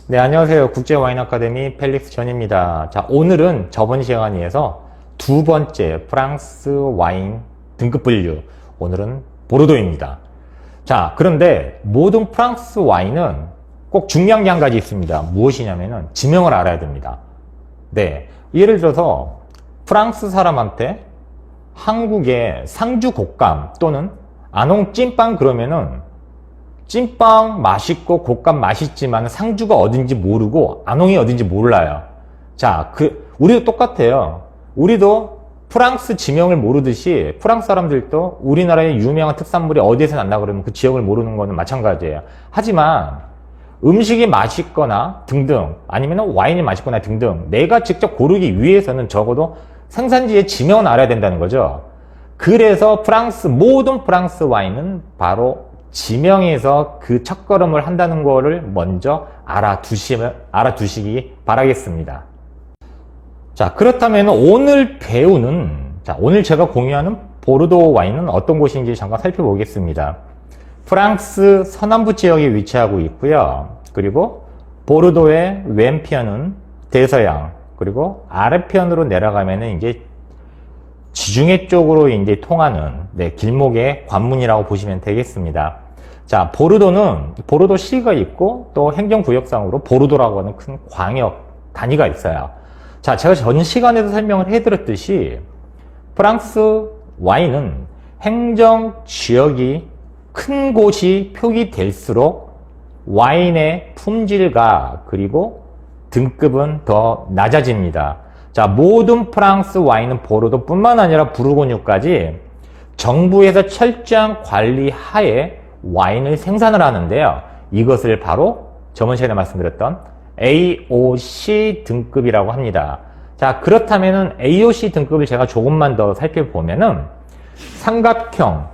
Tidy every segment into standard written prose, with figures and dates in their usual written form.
네, 안녕하세요. 국제와인 아카데미 펠릭스 전입니다. 자, 오늘은 저번 시간에 이어서 두 번째 프랑스 와인 등급 분류. 오늘은 보르도입니다. 자, 그런데 모든 프랑스 와인은 꼭 중요한 게 한 가지 있습니다. 무엇이냐면은 지명을 알아야 됩니다. 네. 예를 들어서 프랑스 사람한테 한국의 상주 곶감 또는 아농 찐빵 그러면은 찐빵 맛있고 곶감 맛있지만 상주가 어딘지 모르고 아농이 어딘지 몰라요. 자, 우리도 똑같아요. 우리도 프랑스 지명을 모르듯이 프랑스 사람들도 우리나라의 유명한 특산물이 어디에서 난다 그러면 그 지역을 모르는 거는 마찬가지예요. 하지만 음식이 맛있거나 등등 아니면 와인이 맛있거나 등등 내가 직접 고르기 위해서는 적어도 생산지의 지명은 알아야 된다는 거죠. 그래서 모든 프랑스 와인은 바로 지명에서 그 첫걸음을 한다는 거를 먼저 알아두시기 바라겠습니다. 자, 그렇다면 오늘 오늘 제가 공유하는 보르도 와인은 어떤 곳인지 잠깐 살펴보겠습니다. 프랑스 서남부 지역에 위치하고 있고요. 그리고 보르도의 왼편은 대서양, 그리고 아래편으로 내려가면은 이제 지중해 쪽으로 이제 통하는 길목의 관문이라고 보시면 되겠습니다. 자, 보르도시가 있고 또 행정구역상으로 보르도라고 하는 큰 광역 단위가 있어요. 자, 제가 전 시간에도 설명을 해드렸듯이 프랑스 와인은 행정지역이 큰 곳이 표기될수록 와인의 품질과 그리고 등급은 더 낮아집니다. 자, 모든 프랑스 와인은 보르도뿐만 아니라 부르고뉴까지 정부에서 철저한 관리 하에 와인을 생산을 하는데요. 이것을 바로 저번 시간에 말씀드렸던 AOC 등급이라고 합니다. 자, 그렇다면은 AOC 등급을 제가 조금만 더 살펴보면은 삼각형,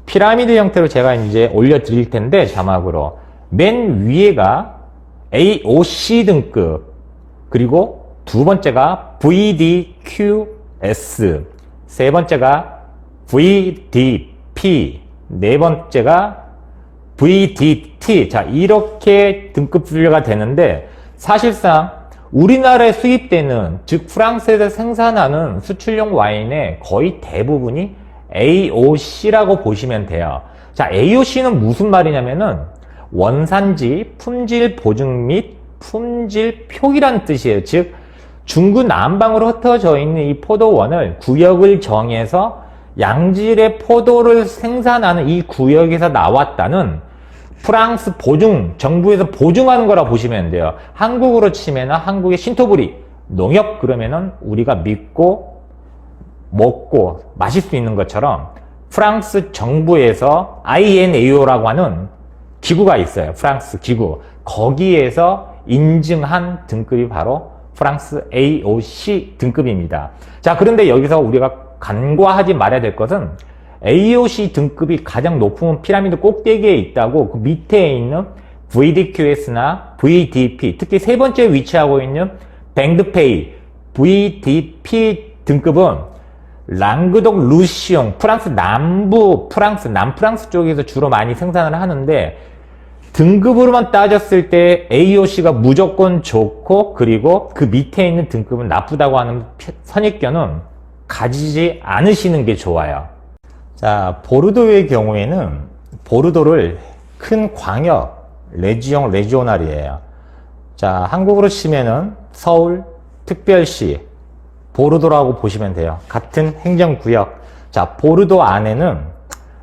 피라미드 형태로 제가 이제 올려드릴 텐데 자막으로 맨 위에가 AOC 등급, 그리고 두 번째가 VDQS, 세 번째가 VDP, 네 번째가 VDT. 자, 이렇게 등급 분류가 되는데 사실상 우리나라에 수입되는, 즉 프랑스에서 생산하는 수출용 와인의 거의 대부분이 AOC라고 보시면 돼요. 자, AOC는 무슨 말이냐면은 원산지, 품질 보증 및 품질 표기란 뜻이에요. 즉 중구난방으로 흩어져 있는 이 포도원을 구역을 정해서 양질의 포도를 생산하는 이 구역에서 나왔다는 프랑스 정부에서 보증하는 거라 보시면 돼요. 한국으로 치면은 한국의 신토부리, 농협 그러면은 우리가 믿고 먹고 마실 수 있는 것처럼 프랑스 정부에서 INAO라고 하는 기구가 있어요. 프랑스 기구. 거기에서 인증한 등급이 바로 프랑스 AOC 등급입니다. 자, 그런데 여기서 우리가 간과하지 말아야 될 것은 AOC 등급이 가장 높은 피라미드 꼭대기에 있다고 그 밑에 있는 VDQS나 VDP, 특히 세 번째 위치하고 있는 뱅드페이 VDP 등급은 랑그독 루시옹, 프랑스 남프랑스 쪽에서 주로 많이 생산을 하는데 등급으로만 따졌을 때 AOC가 무조건 좋고 그리고 그 밑에 있는 등급은 나쁘다고 하는 선입견은 가지지 않으시는 게 좋아요. 자, 보르도의 경우에는 보르도를 큰 광역, 레지오날이에요. 자, 한국으로 치면은 서울 특별시 보르도라고 보시면 돼요. 같은 행정구역. 자, 보르도 안에는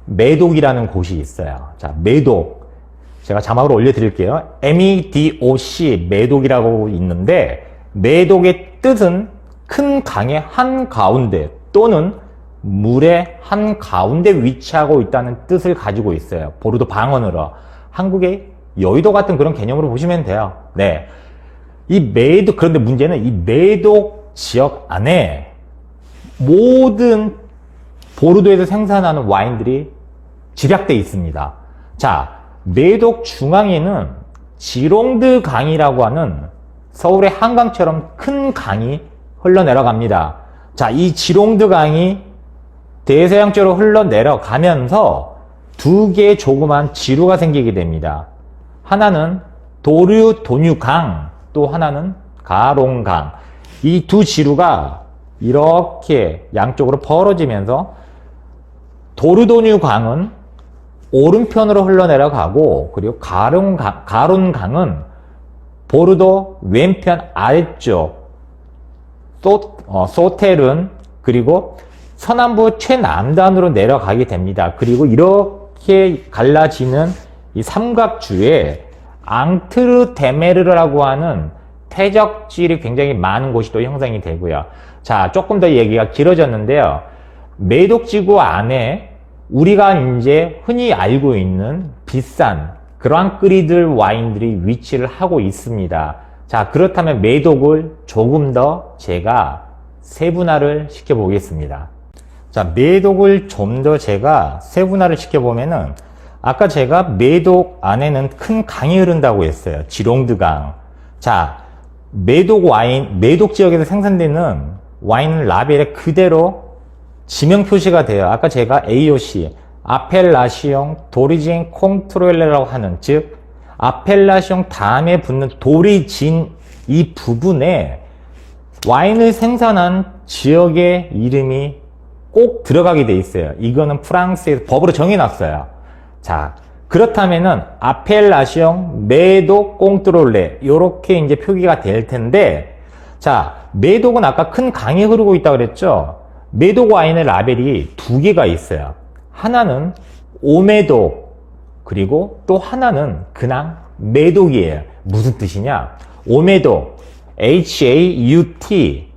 메독이라는 곳이 있어요. 자, 메독. 제가 자막으로 올려드릴게요. MEDOC, 메독이라고 있는데, 메독의 뜻은 큰 강의 한가운데 또는 물의 한가운데 위치하고 있다는 뜻을 가지고 있어요. 보르도 방언으로. 한국의 여의도 같은 그런 개념으로 보시면 돼요. 네. 그런데 문제는 이 메독 지역 안에 모든 보르도에서 생산하는 와인들이 집약되어 있습니다. 자, 메독 중앙에는 지롱드 강이라고 하는 서울의 한강처럼 큰 강이 흘러내려갑니다. 자, 이 지롱드 강이 대서양 쪽으로 흘러내려가면서 두 개의 조그만 지루가 생기게 됩니다. 하나는 도류도뉴강, 또 하나는 가롱강. 이 두 지류가 이렇게 양쪽으로 벌어지면서 도류도뉴강은 오른편으로 흘러내려가고, 그리고 가론강은 보르도 왼편 아래쪽 소텔은 그리고 서남부 최남단으로 내려가게 됩니다. 그리고 이렇게 갈라지는 이 삼각주에 앙트르데메르라고 하는 퇴적질이 굉장히 많은 곳이 또 형성이 되고요. 자, 조금 더 얘기가 길어졌는데요. 메독지구 안에 우리가 이제 흔히 알고 있는 비싼 그랑크리들 와인들이 위치를 하고 있습니다. 자, 그렇다면 메독을 조금 더 제가 세분화를 시켜보겠습니다. 자, 메독을 좀 더 제가 세분화를 시켜보면은, 아까 제가 메독 안에는 큰 강이 흐른다고 했어요. 지롱드강. 자, 메독 와인, 메독 지역에서 생산되는 와인 라벨에 그대로 지명 표시가 돼요. 아까 제가 AOC, 아펠라시옹 도리진 콩트롤레라고 하는, 즉 아펠라시옹 다음에 붙는 도리진 이 부분에 와인을 생산한 지역의 이름이 꼭 들어가게 돼 있어요. 이거는 프랑스에서 법으로 정해놨어요. 자, 그렇다면은 아펠라시옹 메독 콩트롤레 요렇게 이제 표기가 될 텐데, 자, 메독은 아까 큰 강이 흐르고 있다고 그랬죠. 메독 와인의 라벨이 두 개가 있어요. 하나는 오메독, 그리고 또 하나는 그냥 메독이에요. 무슨 뜻이냐? 오메독, H-A-U-T,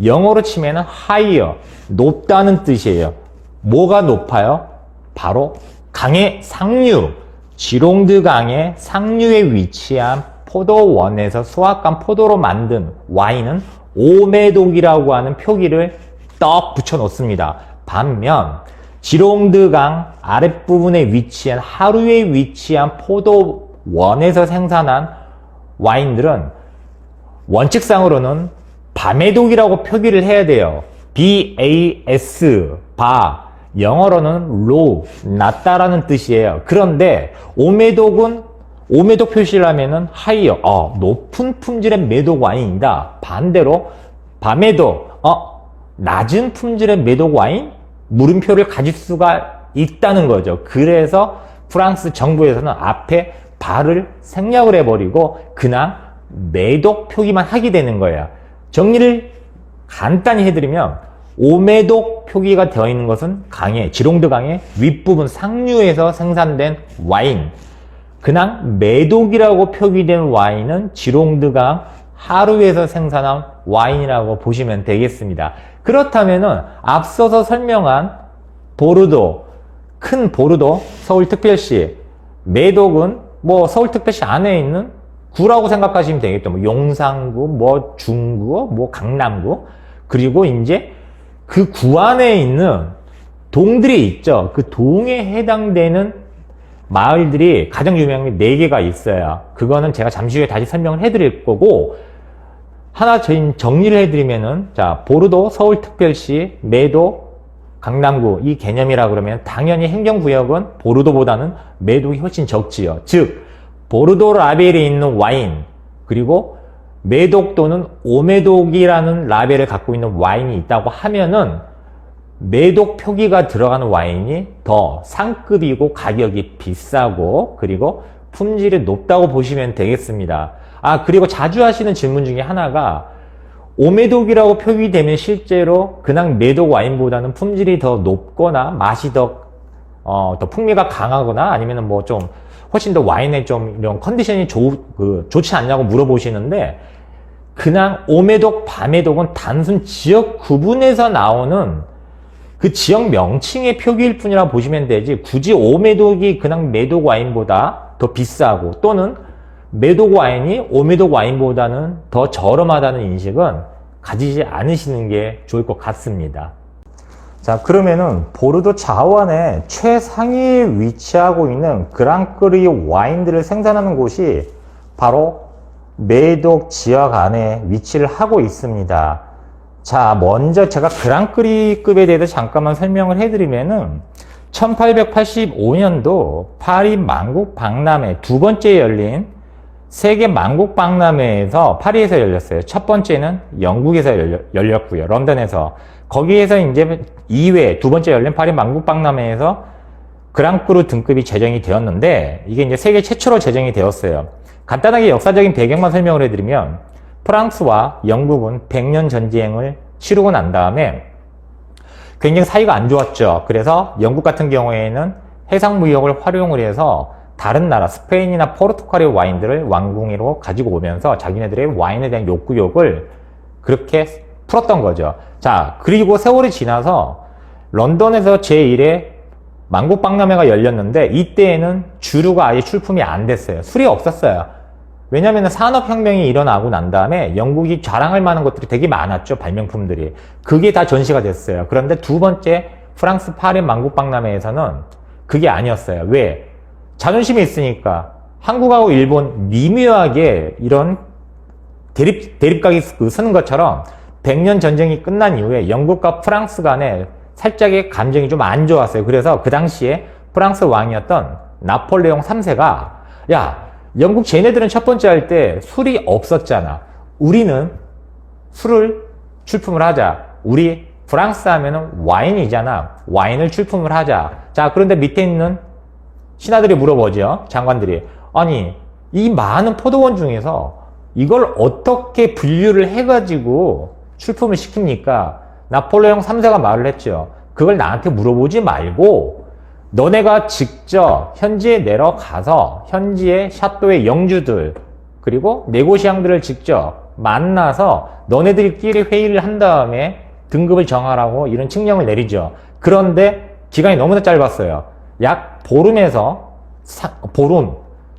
영어로 치면은 higher, 높다는 뜻이에요. 뭐가 높아요? 바로 강의 상류, 지롱드 강의 상류에 위치한 포도원에서 수확한 포도로 만든 와인은 오메독이라고 하는 표기를 떡 붙여 놓습니다. 반면 지롱드강 아랫부분에 위치한 하루에 위치한 포도원에서 생산한 와인들은 원칙상으로는 바메독이라고 표기를 해야 돼요. BAS, 바, 영어로는 low, 낮다라는 뜻이에요. 그런데 오메독은 오메독 표시를 하면은 higher, 높은 품질의 메독 와인이다. 반대로 바메독, 낮은 품질의 메독 와인? 물음표를 가질 수가 있다는 거죠. 그래서 프랑스 정부에서는 앞에 바를 생략을 해버리고 그냥 메독 표기만 하게 되는 거예요. 정리를 간단히 해드리면 오메독 표기가 되어 있는 것은 강의, 지롱드 강의 윗부분 상류에서 생산된 와인, 그냥 메독이라고 표기된 와인은 지롱드 강 하루에서 생산한 와인이라고 보시면 되겠습니다. 그렇다면은 앞서서 설명한 보르도, 큰 보르도, 서울특별시, 메독은 뭐 서울특별시 안에 있는 구라고 생각하시면 되겠죠. 뭐 용산구, 뭐 중구, 뭐 강남구, 그리고 이제 그 구 안에 있는 동들이 있죠. 그 동에 해당되는 마을들이 가장 유명한 게 4개가 있어요. 그거는 제가 잠시 후에 다시 설명을 해드릴 거고, 하나 정리를 해드리면은, 자, 보르도, 서울특별시, 메독, 강남구, 이 개념이라 그러면 당연히 행정구역은 보르도보다는 메독이 훨씬 적지요. 즉, 보르도 라벨이 있는 와인, 그리고 메독 또는 오메독이라는 라벨을 갖고 있는 와인이 있다고 하면은 메독 표기가 들어가는 와인이 더 상급이고 가격이 비싸고 그리고 품질이 높다고 보시면 되겠습니다. 그리고 자주 하시는 질문 중에 하나가 오메독이라고 표기되면 실제로 그냥 메독 와인보다는 품질이 더 높거나 맛이 더 풍미가 강하거나 아니면 뭐 좀 훨씬 더 와인에 좀 이런 컨디션이 좋지 않냐고 물어보시는데, 그냥 오메독, 바메독은 단순 지역 구분에서 나오는 그 지역 명칭의 표기일 뿐이라 보시면 되지, 굳이 오메독이 그냥 메독 와인보다 더 비싸고 또는 메독 와인이 오메독 와인보다는 더 저렴하다는 인식은 가지지 않으시는 게 좋을 것 같습니다. 자, 그러면은 보르도 좌우안에 최상위에 위치하고 있는 그랑크리 와인들을 생산하는 곳이 바로 메독 지역 안에 위치를 하고 있습니다. 자, 먼저 제가 그랑크리급에 대해서 잠깐만 설명을 해드리면은 1885년도 파리 만국 박람회 두 번째 열린 세계 만국 박람회에서 파리에서 열렸어요. 첫 번째는 영국에서 열렸고요. 런던에서. 거기에서 이제 2회, 두 번째 열린 파리 만국 박람회에서 그랑크루 등급이 제정이 되었는데, 이게 이제 세계 최초로 제정이 되었어요. 간단하게 역사적인 배경만 설명을 해드리면, 프랑스와 영국은 100년 전쟁을 치르고 난 다음에 굉장히 사이가 안 좋았죠. 그래서 영국 같은 경우에는 해상무역을 활용을 해서 다른 나라, 스페인이나 포르투갈의 와인들을 왕궁으로 가지고 오면서 자기네들의 와인에 대한 욕구욕을 그렇게 풀었던 거죠. 자, 그리고 세월이 지나서 런던에서 제1회 만국박람회가 열렸는데, 이때에는 주류가 아예 출품이 안 됐어요. 술이 없었어요. 왜냐면 산업혁명이 일어나고 난 다음에 영국이 자랑할 만한 것들이 되게 많았죠. 발명품들이. 그게 다 전시가 됐어요. 그런데 두 번째 프랑스 파리 만국박람회에서는 그게 아니었어요. 왜? 자존심이 있으니까. 한국하고 일본 미묘하게 이런 대립각이 쓰는 것처럼 100년 전쟁이 끝난 이후에 영국과 프랑스 간에 살짝의 감정이 좀 안 좋았어요. 그래서 그 당시에 프랑스 왕이었던 나폴레옹 3세가, 야, 영국 쟤네들은 첫 번째 할 때 술이 없었잖아. 우리는 술을 출품을 하자. 우리 프랑스 하면은 와인이잖아. 와인을 출품을 하자. 자, 그런데 밑에 있는 신하들이 물어보죠. 장관들이. 아니, 이 많은 포도원 중에서 이걸 어떻게 분류를 해가지고 출품을 시킵니까? 나폴레옹 3세가 말을 했죠. 그걸 나한테 물어보지 말고 너네가 직접 현지에 내려가서 현지의 샤또의 영주들 그리고 네고시앙들을 직접 만나서 너네들끼리 회의를 한 다음에 등급을 정하라고 이런 칙령을 내리죠. 그런데 기간이 너무나 짧았어요. 약 보름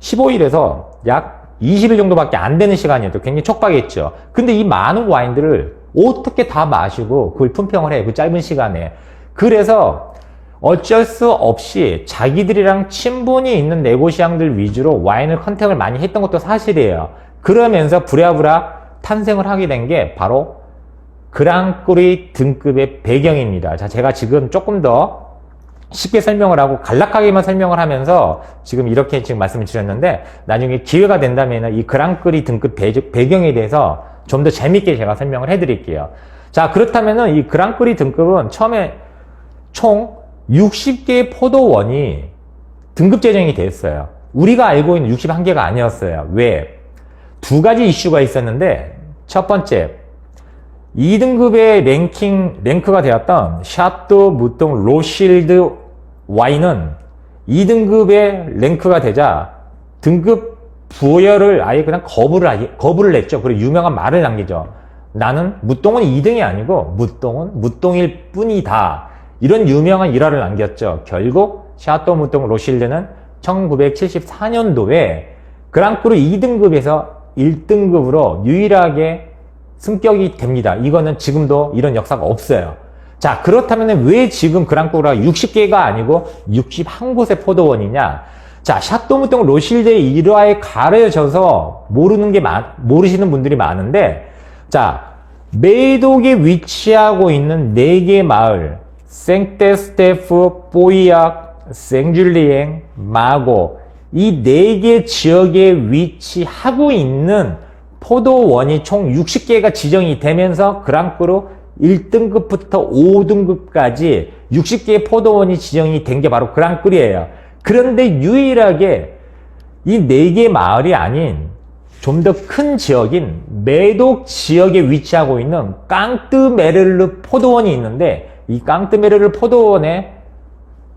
15일에서 약 20일 정도밖에 안 되는 시간이었죠. 굉장히 촉박했죠. 근데 이 많은 와인들을 어떻게 다 마시고 그걸 품평을 해, 그 짧은 시간에. 그래서 어쩔 수 없이 자기들이랑 친분이 있는 네고시앙들 위주로 와인을 컨택을 많이 했던 것도 사실이에요. 그러면서 부랴부랴 탄생을 하게 된 게 바로 그랑크루 등급의 배경입니다. 자, 제가 지금 조금 더 쉽게 설명을 하고 간략하게만 설명을 하면서 지금 이렇게 지금 말씀을 드렸는데, 나중에 기회가 된다면 이 그랑크루 등급 배경에 대해서 좀 더 재밌게 제가 설명을 해드릴게요. 자, 그렇다면은 이 그랑크루 등급은 처음에 총 60개의 포도원이 등급 제정이 됐어요. 우리가 알고 있는 61개가 아니었어요. 왜? 두 가지 이슈가 있었는데, 첫 번째, 2등급의 랭크가 되었던 샤또 무통 로실드 와인은 2등급의 랭크가 되자 등급 부여를 아예 그냥 거부를 했죠. 그리고 유명한 말을 남기죠. 나는 무똥은 2등이 아니고 무똥은 무똥일 뿐이다. 이런 유명한 일화를 남겼죠. 결국 샤또 무통 로실드는 1974년도에 그랑크루 2등급에서 1등급으로 유일하게 승격이 됩니다. 이거는 지금도 이런 역사가 없어요. 자, 그렇다면 왜 지금 그랑크루가 60개가 아니고 61곳의 포도원이냐? 자, 샤또 무통 로실드의 일화에 가려져서 모르시는 분들이 많은데, 자, 메독에 위치하고 있는 4개 마을, 생테스테프, 뽀이악, 생줄리엥, 마고, 이 4개 지역에 위치하고 있는 포도원이 총 60개가 지정이 되면서 그랑크루 1등급부터 5등급까지 60개의 포도원이 지정이 된 게 바로 그랑크루예요. 그런데 유일하게 이 4개 마을이 아닌 좀 더 큰 지역인 메독 지역에 위치하고 있는 깡뜨메르르 포도원이 있는데, 이 깡뜨메르르 포도원의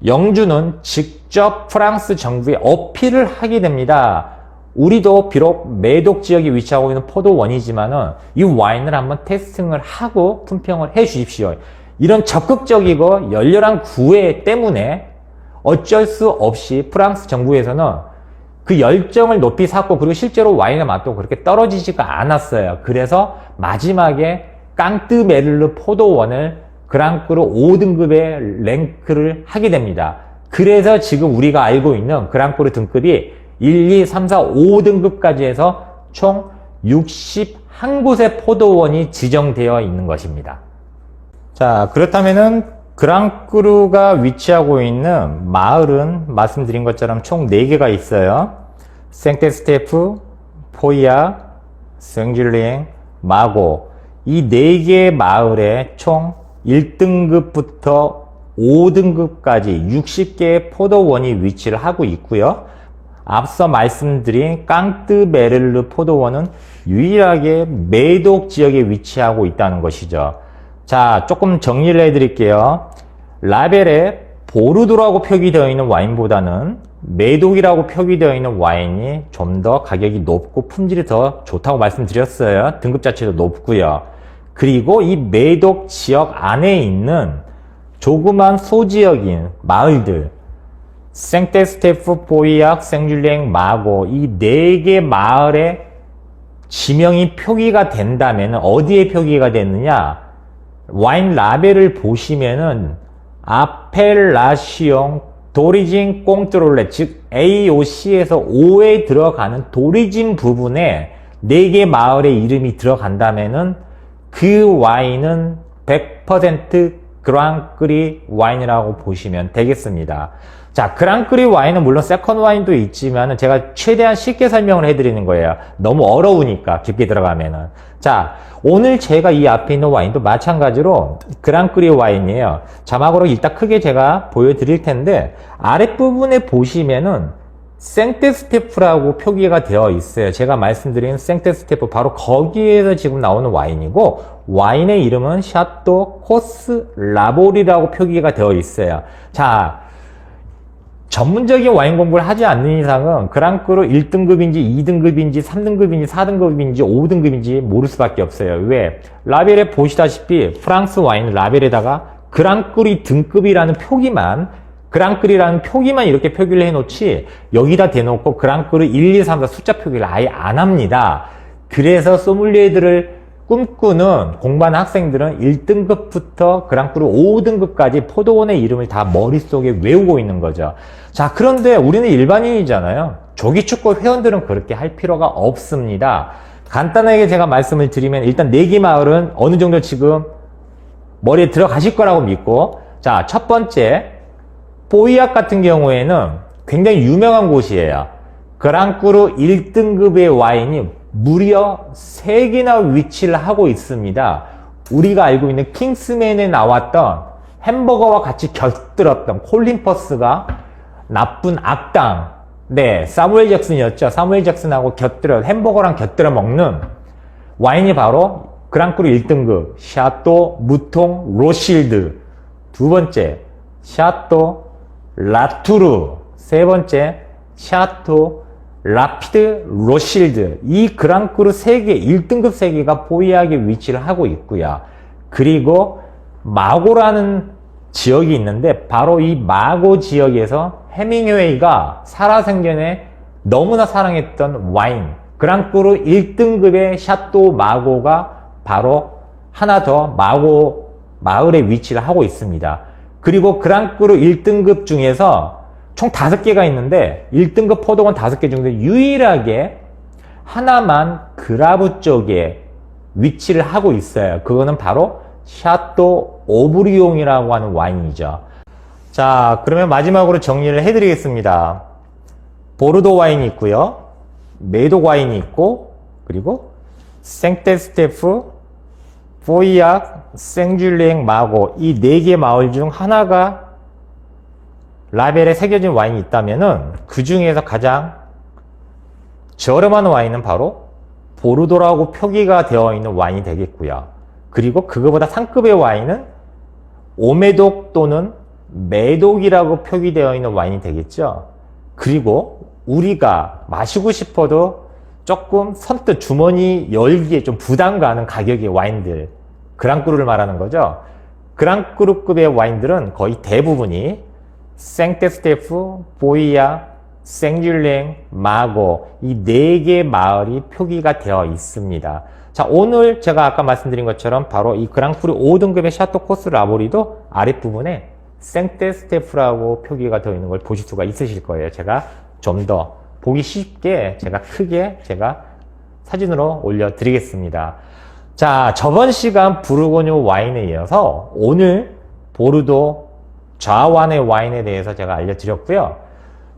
영주는 직접 프랑스 정부에 어필을 하게 됩니다. 우리도 비록 메독 지역에 위치하고 있는 포도원이지만은 이 와인을 한번 테스팅을 하고 품평을 해 주십시오. 이런 적극적이고 열렬한 구애 때문에 어쩔 수 없이 프랑스 정부에서는 그 열정을 높이 샀고, 그리고 실제로 와인의 맛도 그렇게 떨어지지가 않았어요. 그래서 마지막에 깡뜨메르르 포도원을 그랑크루 5등급의 랭크를 하게 됩니다. 그래서 지금 우리가 알고 있는 그랑크루 등급이 1, 2, 3, 4, 5등급까지 해서 총 61곳의 포도원이 지정되어 있는 것입니다. 자, 그렇다면은 그랑크루가 위치하고 있는 마을은 말씀드린 것처럼 총 4개가 있어요. 생테스테프, 포이악, 생줄랭, 마고 이 4개의 마을에 총 1등급부터 5등급까지 60개의 포도원이 위치를 하고 있고요. 앞서 말씀드린 깡뜨베를르 포도원은 유일하게 메독 지역에 위치하고 있다는 것이죠. 자, 조금 정리를 해드릴게요. 라벨에 보르도라고 표기되어 있는 와인보다는 메독이라고 표기되어 있는 와인이 좀 더 가격이 높고 품질이 더 좋다고 말씀드렸어요. 등급 자체도 높고요. 그리고 이 메독 지역 안에 있는 조그만 소지역인 마을들, 생테스테프, 포이악, 생줄랭, 마고 이 4개 마을의 지명이 표기가 된다면 어디에 표기가 됐느냐? 와인 라벨을 보시면은 아펠라시옹 도리진 꽁트롤레, 즉 AOC에서 5에 들어가는 도리진 부분에 4개 마을의 이름이 들어간다면은 그 와인은 100% 그랑크리 와인이라고 보시면 되겠습니다. 자, 그랑크리 와인은 물론 세컨 와인도 있지만 제가 최대한 쉽게 설명을 해드리는 거예요. 너무 어려우니까 깊게 들어가면은. 자, 오늘 제가 이 앞에 있는 와인도 마찬가지로 그랑크리 와인이에요. 자막으로 일단 크게 제가 보여드릴 텐데 아랫부분에 보시면은 생테스테프라고 표기가 되어 있어요. 제가 말씀드린 생테스테프 바로 거기에서 지금 나오는 와인이고 와인의 이름은 샤또 코스 라보리라고 표기가 되어 있어요. 자, 전문적인 와인 공부를 하지 않는 이상은 그랑크루 1등급인지 2등급인지 3등급인지 4등급인지 5등급인지 모를 수밖에 없어요. 왜? 라벨에 보시다시피 프랑스 와인 라벨에다가 그랑크리 등급이라는 표기만 그랑크리라는 표기만 이렇게 표기를 해놓지 여기다 대놓고 그랑크루 1, 2, 3, 4 숫자 표기를 아예 안 합니다. 그래서 소믈리에들을 꿈꾸는 공부하는 학생들은 1등급부터 그랑크루 5등급까지 포도원의 이름을 다 머릿속에 외우고 있는 거죠. 자, 그런데 우리는 일반인이잖아요. 조기축구 회원들은 그렇게 할 필요가 없습니다. 간단하게 제가 말씀을 드리면 일단 4개 마을은 어느 정도 지금 머리에 들어가실 거라고 믿고, 자, 첫 번째 포이악 같은 경우에는 굉장히 유명한 곳이에요. 그랑크루 1등급의 와인이 무려 3개나 위치를 하고 있습니다. 우리가 알고 있는 킹스맨에 나왔던 햄버거와 같이 곁들었던 콜린 퍼스가 나쁜 악당, 네, 사무엘 잭슨이었죠. 사무엘 잭슨하고 햄버거랑 곁들여 먹는 와인이 바로 그랑크루 1등급 샤또 무통 로실드, 두 번째 샤또 라투르, 세 번째 샤또 라피드 로실드. 이 그랑크루 3개, 1등급 3개가 포이악에 위치를 하고 있고요. 그리고 마고라는 지역이 있는데 바로 이 마고 지역에서 해밍웨이가 살아생전에 너무나 사랑했던 와인 그랑크루 1등급의 샤또 마고가 바로 하나 더 마고 마을에 위치를 하고 있습니다. 그리고 그랑크루 1등급 중에서 총 5개가 있는데 1등급 포도원 5개 중에 유일하게 하나만 그라브 쪽에 위치를 하고 있어요. 그거는 바로 샤또 오브리옹이라고 하는 와인이죠. 자, 그러면 마지막으로 정리를 해드리겠습니다. 보르도 와인이 있고요, 메독 와인이 있고, 그리고 생테스테프, 포이악, 생줄랭, 마고 이 4개 마을 중 하나가 라벨에 새겨진 와인이 있다면은 그 중에서 가장 저렴한 와인은 바로 보르도라고 표기가 되어 있는 와인이 되겠고요. 그리고 그거보다 상급의 와인은 오메독 또는 메독이라고 표기되어 있는 와인이 되겠죠. 그리고 우리가 마시고 싶어도 조금 선뜻 주머니 열기에 좀 부담 가는 가격의 와인들, 그랑크루를 말하는 거죠. 그랑크루급의 와인들은 거의 대부분이 생테스테프, 포이악, 생줄랭, 마고 이 4개 마을이 표기가 되어 있습니다. 자, 오늘 제가 아까 말씀드린 것처럼 바로 이 그랑크루 5등급의 샤또 코스 라보리도 아랫부분에 생테스테프라고 표기가 되어 있는 걸 보실 수가 있으실 거예요. 제가 좀 더 보기 쉽게 제가 크게 제가 사진으로 올려드리겠습니다. 자, 저번 시간 부르고뉴 와인에 이어서 오늘 보르도 좌완의 와인에 대해서 제가 알려드렸고요.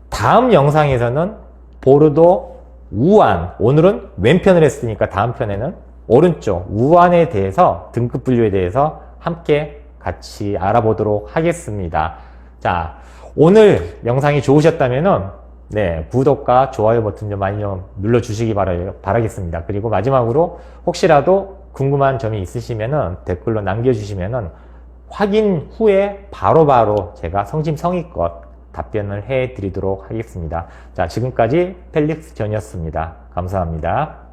다음 영상에서는 보르도 우환, 오늘은 왼편을 했으니까 다음 편에는 오른쪽 우환에 대해서 등급 분류에 대해서 함께 같이 알아보도록 하겠습니다. 자, 오늘 영상이 좋으셨다면은 네, 구독과 좋아요 버튼 좀 많이 좀 눌러주시기 바라겠습니다. 그리고 마지막으로 혹시라도 궁금한 점이 있으시면은 댓글로 남겨주시면은 확인 후에 바로바로 제가 성심성의껏 답변을 해 드리도록 하겠습니다. 자, 지금까지 펠릭스 전이었습니다. 감사합니다.